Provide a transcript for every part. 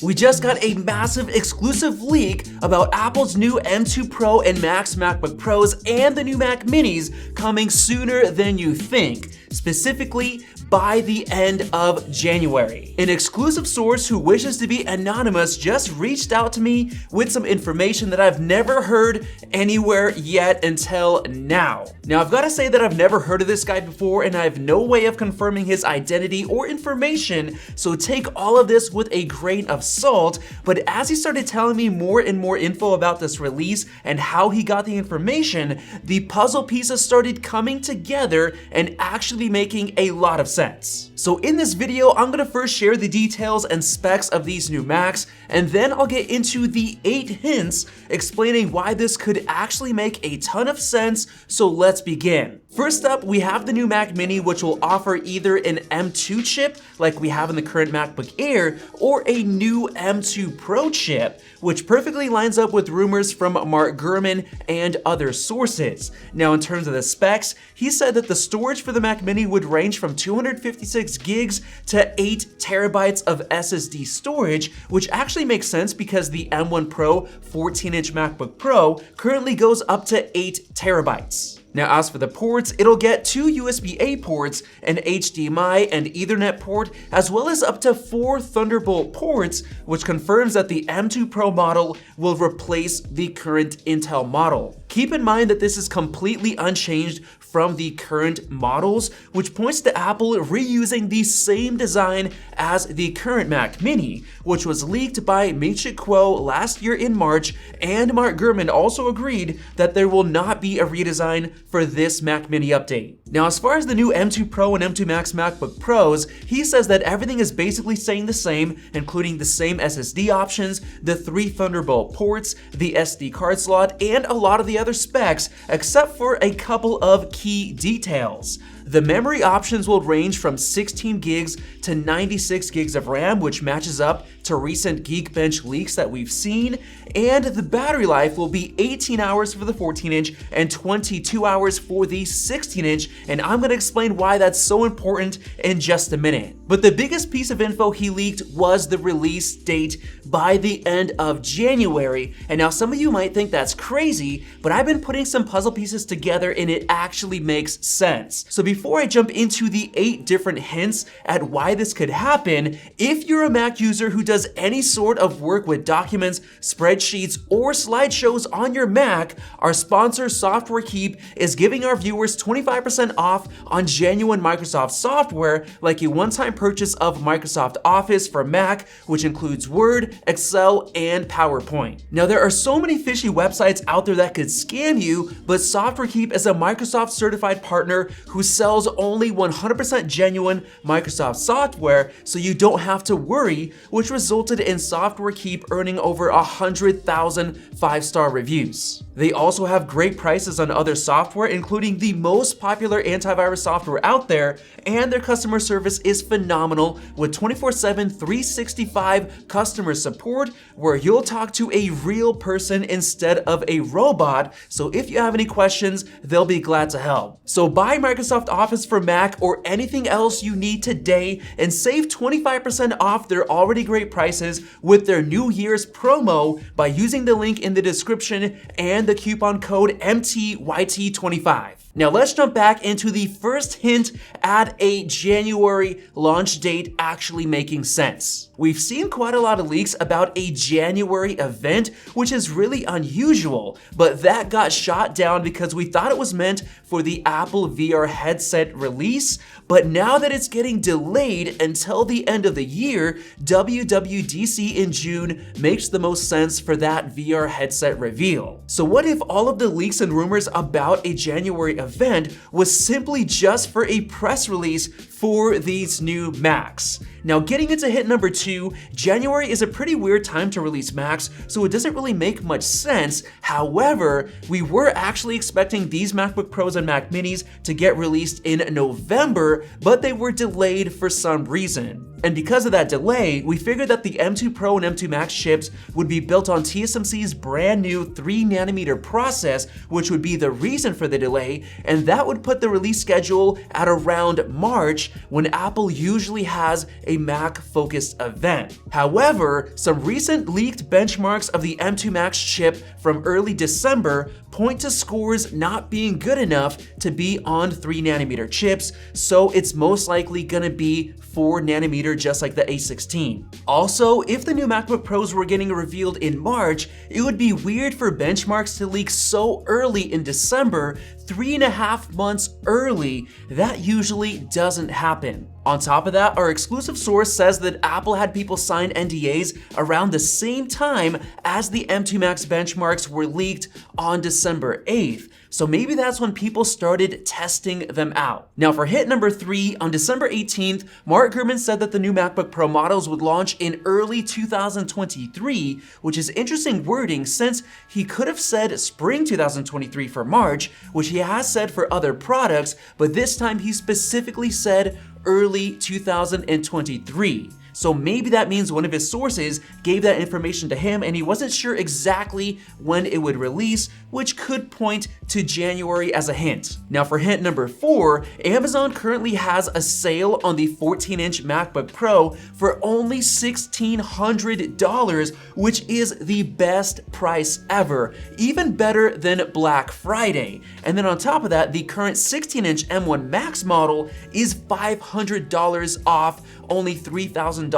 We just got a massive exclusive leak about Apple's new M2 Pro and Max MacBook Pros and the new Mac Minis coming sooner than you think, specifically by the end of January. An exclusive source who wishes to be anonymous just reached out to me with some information that I've never heard anywhere yet until now. Now, I've got to say that I've never heard of this guy before and I have no way of confirming his identity or information, so take all of this with a grain of salt. But as he started telling me more and more info about this release and how he got the information, the puzzle pieces started coming together and actually making a lot of sense. So in this video, I'm gonna first share the details and specs of these new Macs, and then I'll get into the 8 hints explaining why this could actually make a ton of sense, so let's begin. First up, we have the new Mac Mini, which will offer either an M2 chip, like we have in the current MacBook Air, or a new M2 Pro chip, which perfectly lines up with rumors from Mark Gurman and other sources. Now, in terms of the specs, he said that the storage for the Mac Mini would range from 256 gigs to 8 terabytes of SSD storage, which actually makes sense because the M1 Pro 14-inch MacBook Pro currently goes up to 8 terabytes. Now, as for the ports, it'll get 2 USB-A ports, an HDMI and Ethernet port, as well as up to 4 Thunderbolt ports, which confirms that the M2 Pro model will replace the current Intel model. Keep in mind that this is completely unchanged from the current models, which points to Apple reusing the same design as the current Mac Mini, which was leaked by Ming-Chi Kuo last year in March, and Mark Gurman also agreed that there will not be a redesign for this Mac Mini update. Now, as far as the new M2 Pro and M2 Max MacBook Pros, he says that everything is basically staying the same, including the same SSD options, the 3 Thunderbolt ports, the SD card slot, and a lot of the other specs, except for a couple of key details. The memory options will range from 16 gigs to 96 gigs of RAM, which matches up to recent Geekbench leaks that we've seen, and the battery life will be 18 hours for the 14-inch and 22 hours for the 16-inch, and I'm going to explain why that's so important in just a minute. But the biggest piece of info he leaked was the release date by the end of January, and now some of you might think that's crazy, but I've been putting some puzzle pieces together and it actually makes sense. So before I jump into the 8 different hints at why this could happen, if you're a Mac user who does any sort of work with documents, spreadsheets, or slideshows on your Mac, our sponsor SoftwareKeep is giving our viewers 25% off on genuine Microsoft software, like a one-time purchase of Microsoft Office for Mac, which includes Word, Excel, and PowerPoint. Now, there are so many fishy websites out there that could scam you, but SoftwareKeep is a Microsoft certified partner who sells only 100% genuine Microsoft software, so you don't have to worry, which resulted in SoftwareKeep earning over 100,000 5-star reviews. They also have great prices on other software, including the most popular antivirus software out there, and their customer service is phenomenal with 24/7 365 customer support, where you'll talk to a real person instead of a robot, so if you have any questions, they'll be glad to help. So buy Microsoft Office for Mac or anything else you need today and save 25% off their already great prices with their New Year's promo by using the link in the description and the coupon code MTYT25. Now let's jump back into the first hint at a January launch date actually making sense. We've seen quite a lot of leaks about a January event, which is really unusual, but that got shot down because we thought it was meant for the Apple VR headset release, but now that it's getting delayed until the end of the year, WWDC in June makes the most sense for that VR headset reveal. So what if all of the leaks and rumors about a January event was simply just for a press release for these new Macs? Now, getting into hint number 2, January is a pretty weird time to release Macs, so it doesn't really make much sense. However, we were actually expecting these MacBook Pros and Mac Minis to get released in November, but they were delayed for some reason. And because of that delay, we figured that the M2 Pro and M2 Max chips would be built on TSMC's brand new 3nm process, which would be the reason for the delay, and that would put the release schedule at around March, when Apple usually has a Mac-focused event. However, some recent leaked benchmarks of the M2 Max chip from early December point to scores not being good enough to be on 3nm chips, so it's most likely gonna be 4nm just like the A16. Also, if the new MacBook Pros were getting revealed in March, it would be weird for benchmarks to leak so early in December, 3.5 months early. That usually doesn't happen. On top of that, our exclusive source says that Apple had people sign NDAs around the same time as the M2 Max benchmarks were leaked on December 8th. So maybe that's when people started testing them out. Now for hit number 3, on December 18th, Mark Gurman said that the new MacBook Pro models would launch in early 2023, which is interesting wording since he could have said spring 2023 for March, which he has said for other products, but this time he specifically said early 2023. So maybe that means one of his sources gave that information to him and he wasn't sure exactly when it would release, which could point to January as a hint. Now for hint number 4, Amazon currently has a sale on the 14-inch MacBook Pro for only $1,600, which is the best price ever, even better than Black Friday. And then on top of that, the current 16-inch M1 Max model is $500 off, only $3,000,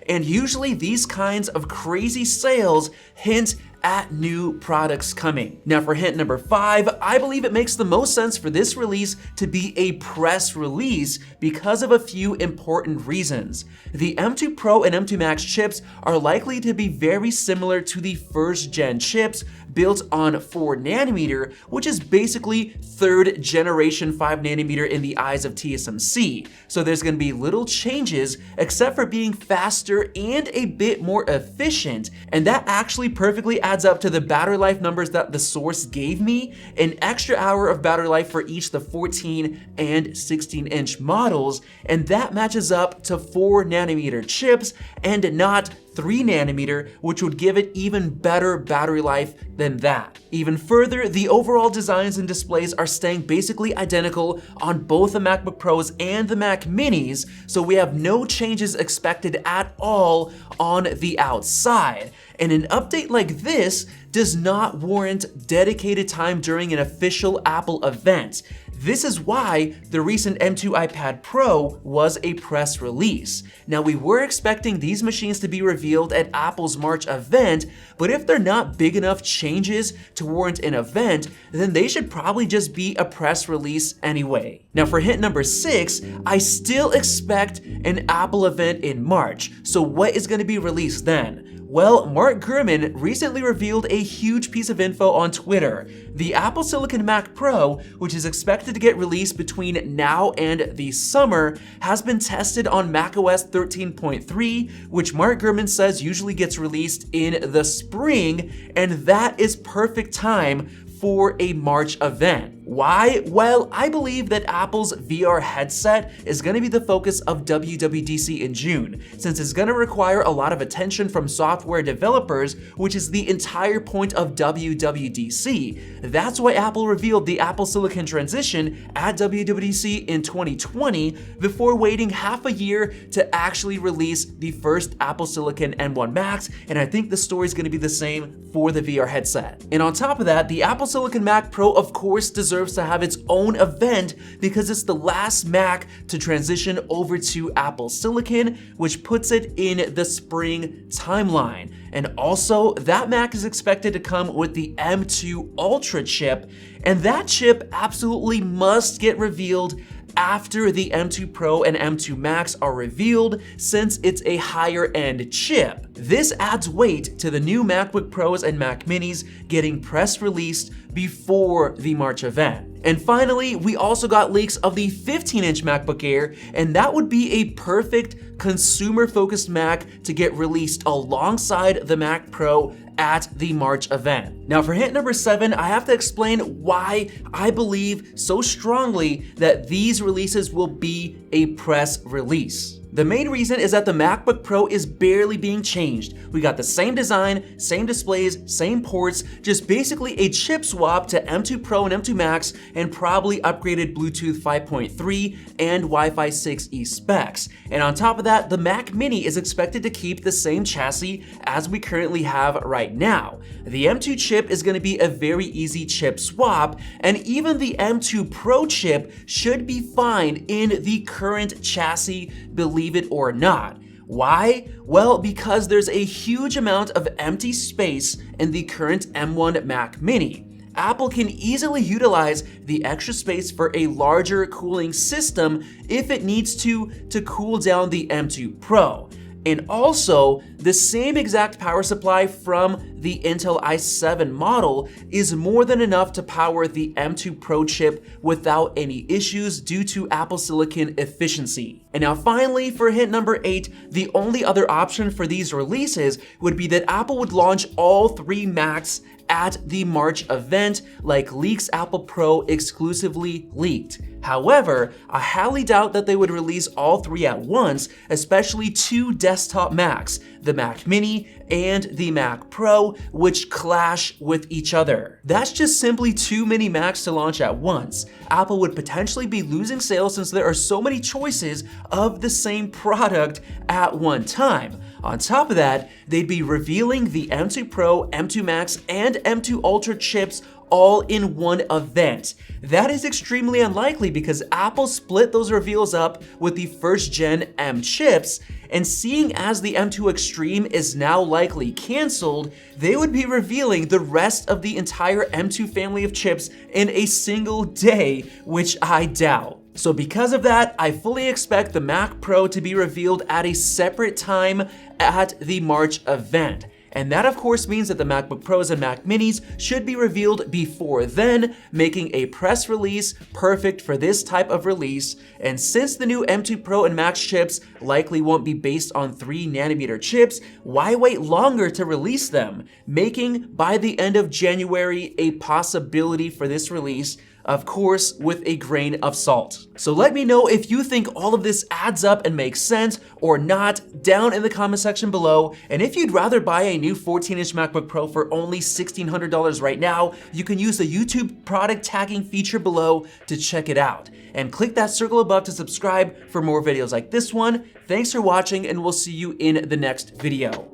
and usually these kinds of crazy sales hint at new products coming. Now for hint number 5, I believe it makes the most sense for this release to be a press release because of a few important reasons. The M2 Pro and M2 Max chips are likely to be very similar to the first gen chips built on 4nm, which is basically 3rd generation 5nm in the eyes of TSMC. So there's going to be little changes except for being faster and a bit more efficient, and that actually perfectly adds up to the battery life numbers that the source gave me, an extra hour of battery life for each the 14 and 16-inch models, and that matches up to 4nm chips and not 3nm, which would give it even better battery life than that. Even further, the overall designs and displays are staying basically identical on both the MacBook Pros and the Mac Minis, so we have no changes expected at all on the outside. And an update like this does not warrant dedicated time during an official Apple event. This is why the recent M2 iPad Pro was a press release. Now, we were expecting these machines to be revealed at Apple's March event, but if they're not big enough changes to warrant an event, then they should probably just be a press release anyway. Now for hint number 6, I still expect an Apple event in March. So what is going to be released then? Well, Mark Gurman recently revealed a huge piece of info on Twitter. The Apple Silicon Mac Pro, which is expected to get released between now and the summer, has been tested on macOS 13.3, which Mark Gurman says usually gets released in the spring, and that is perfect time for a March event. Why? Well, I believe that Apple's VR headset is going to be the focus of WWDC in June, since it's going to require a lot of attention from software developers, which is the entire point of WWDC. That's why Apple revealed the Apple Silicon transition at WWDC in 2020 before waiting half a year to actually release the first Apple Silicon M1 Max, and I think the story is going to be the same for the VR headset. And on top of that, the Apple Silicon Mac Pro of course deserves to have its own event because it's the last Mac to transition over to Apple Silicon, which puts it in the spring timeline. And also, that Mac is expected to come with the M2 Ultra chip, and that chip absolutely must get revealed after the M2 Pro and M2 Max are revealed, since it's a higher end chip. This adds weight to the new MacBook Pros and Mac Minis getting press released before the March event. And finally, we also got leaks of the 15-inch MacBook Air, and that would be a perfect consumer-focused Mac to get released alongside the Mac Pro at the March event. Now for hint number 7, I have to explain why I believe so strongly that these releases will be a press release. The main reason is that the MacBook Pro is barely being changed. We got the same design, same displays, same ports, just basically a chip swap to M2 Pro and M2 Max, and probably upgraded Bluetooth 5.3 and Wi-Fi 6E specs. And on top of that, the Mac Mini is expected to keep the same chassis as we currently have right now. The M2 chip is going to be a very easy chip swap, and even the M2 Pro chip should be fine in the current chassis, believe it or not. Why? Well, because there's a huge amount of empty space in the current M1 Mac Mini. Apple can easily utilize the extra space for a larger cooling system if it needs to cool down the M2 Pro. And also, the same exact power supply from the Intel i7 model is more than enough to power the M2 Pro chip without any issues due to Apple Silicon efficiency. And now finally, for hint number 8, the only other option for these releases would be that Apple would launch all 3 Macs at the March event, like leaks Apple Pro exclusively leaked. However, I highly doubt that they would release all 3 at once, especially 2 desktop Macs, the Mac Mini and the Mac Pro, which clash with each other. That's just simply too many Macs to launch at once. Apple would potentially be losing sales since there are so many choices of the same product at one time. On top of that, they'd be revealing the M2 Pro, M2 Max, and M2 Ultra chips all in one event. That is extremely unlikely because Apple split those reveals up with the first gen M chips, and seeing as the M2 Extreme is now likely canceled, they would be revealing the rest of the entire M2 family of chips in a single day, which I doubt. So because of that, I fully expect the Mac Pro to be revealed at a separate time at the March event. And that of course means that the MacBook Pros and Mac Minis should be revealed before then, making a press release perfect for this type of release. And since the new M2 Pro and Max chips likely won't be based on 3nm chips, why wait longer to release them? Making by the end of January a possibility for this release, of course, with a grain of salt. So let me know if you think all of this adds up and makes sense or not down in the comment section below. And if you'd rather buy a new 14-inch MacBook Pro for only $1,600 right now, you can use the YouTube product tagging feature below to check it out. And click that circle above to subscribe for more videos like this one. Thanks for watching, and we'll see you in the next video.